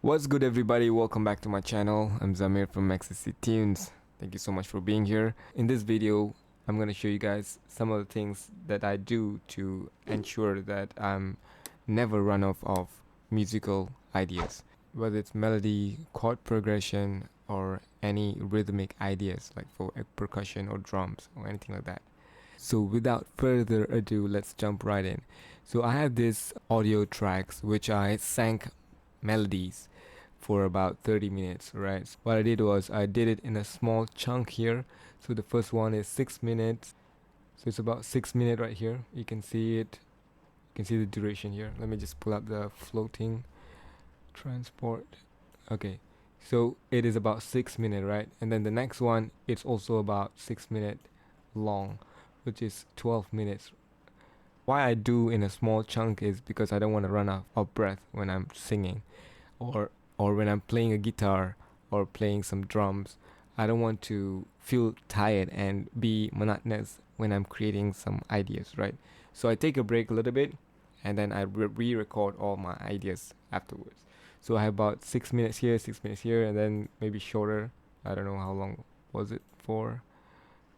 What's good, everybody? Welcome back to my channel. I'm Zamir from XSC Tunes. Thank you so much for being here. In this video, I'm going to show you guys some of the things that I do to ensure that I'm never run off of musical ideas, whether it's melody, chord progression, or any rhythmic ideas like for percussion or drums or anything like that. So without further ado, let's jump right in. So I have this audio tracks which I sank melodies for about 30 minutes, right? So what I did was I did it in a small chunk here. So the first one is 6 minutes. So it's about 6 minutes right here. You can see it. You can see the duration here. Let me just pull up the floating transport. Okay. So it is about 6 minutes, right? And then the next one, it's also about 6 minutes long, which is 12 minutes. Why I do in a small chunk is because I don't want to run out of breath when I'm singing, or when I'm playing a guitar or playing some drums. I don't want to feel tired and be monotonous when I'm creating some ideas, right? So I take a break a little bit and then I re-record all my ideas afterwards. So I have about 6 minutes here, 6 minutes here, and then maybe shorter. I don't know how long was it for.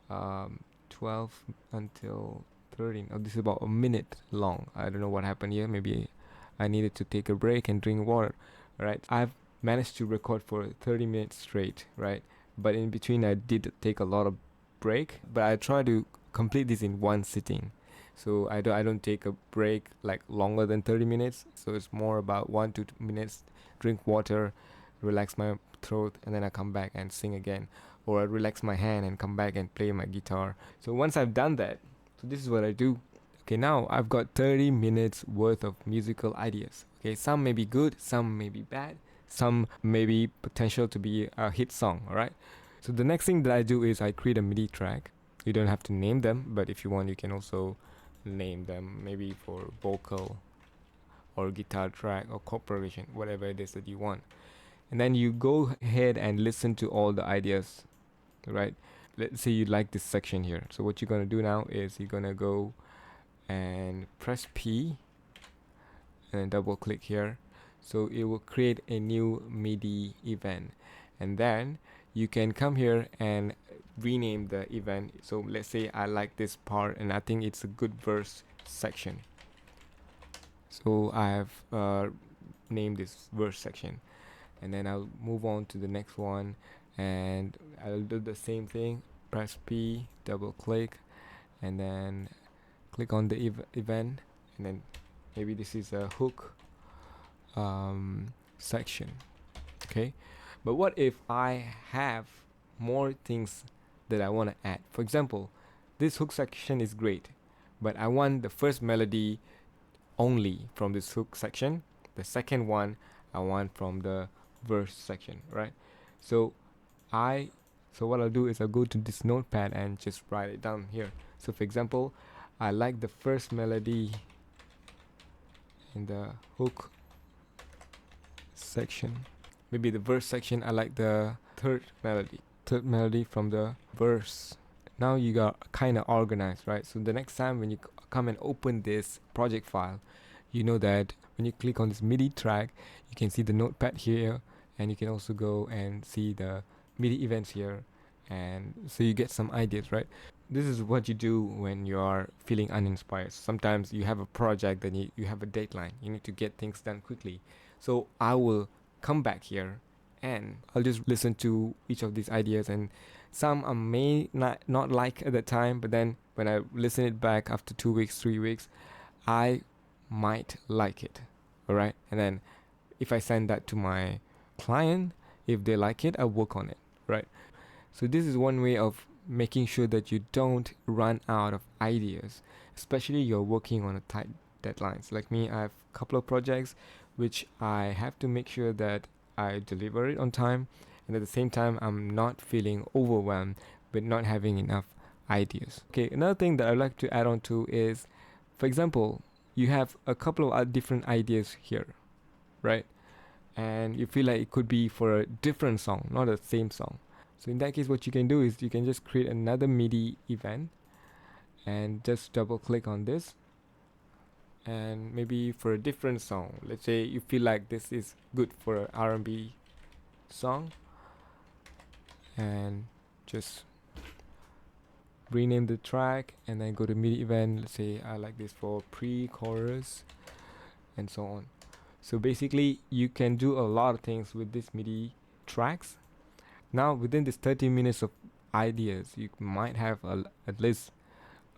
12 until 13. Oh, this is about a minute long. I don't know what happened here. Maybe I needed to take a break and drink water. Right, I've managed to record for 30 minutes straight, right? But in between I did take a lot of break, but I try to complete this in one sitting. So I don't take a break like longer than 30 minutes. So it's more about 1 to 2 minutes, drink water, relax my throat, and then I come back and sing again, or I relax my hand and come back and play my guitar. So once I've done that, so this is what I do. Okay, now I've got 30 minutes worth of musical ideas. Okay, some may be good, some may be bad, some may be potential to be a hit song, alright? So the next thing that I do is I create a MIDI track. You don't have to name them, but if you want, you can also name them, maybe for vocal or guitar track or chord progression, whatever it is that you want. And then you go ahead and listen to all the ideas, right? Let's say you like this section here. So what you're gonna do now is you're gonna go and press P and double click here. So it will create a new MIDI event, and then you can come here and rename the event. So let's say I like this part and I think it's a good verse section. So I have named this verse section, and then I'll move on to the next one and I'll do the same thing. Press P, double click, and then click on the event, and then maybe this is a hook section. Okay, but what if I have more things that I want to add? For example, this hook section is great, but I want the first melody only from this hook section, the second one I want from the verse section, right? So I so what I'll do is I'll go to this notepad and just write it down here. So for example, I like the first melody in the hook section. Maybe the verse section, I like the third melody from the verse. Now you got kind of organized, right? So the next time when you come and open this project file, you know that when you click on this MIDI track, you can see the notepad here, and you can also go and see the MIDI events here, and so you get some ideas, right? This is what you do when you are feeling uninspired. Sometimes you have a project that you have a deadline, you need to get things done quickly. So I will come back here and I'll just listen to each of these ideas, and some I may not like at the time, but then when I listen it back after 2 weeks, 3 weeks, I might like it. All right, and then if I send that to my client, if they like it, I'll work on it, right? So this is one way of making sure that you don't run out of ideas, especially you're working on a tight deadlines. Like me, I have a couple of projects which I have to make sure that I deliver it on time, and at the same time I'm not feeling overwhelmed with not having enough ideas. Okay, another thing that I'd like to add on to is, for example, you have a couple of different ideas here, right? And you feel like it could be for a different song, not the same song. So in that case, what you can do is you can just create another MIDI event and just double click on this, and maybe for a different song, let's say you feel like this is good for an R&B song, and just rename the track and then go to MIDI event. Let's say I like this for pre-chorus and so on. So basically you can do a lot of things with this MIDI tracks. Now within this 30 minutes of ideas, you might have at least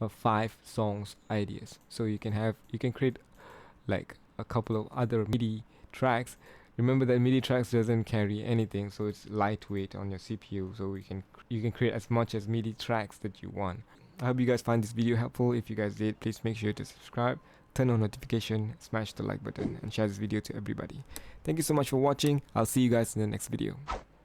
5 songs ideas. So you can create like a couple of other MIDI tracks. Remember that MIDI tracks doesn't carry anything, so it's lightweight on your CPU, so you can create as much as MIDI tracks that you want. I hope you guys find this video helpful. If you guys did, please make sure to subscribe, turn on notification, smash the like button, and share this video to everybody. Thank you so much for watching. I'll see you guys in the next video.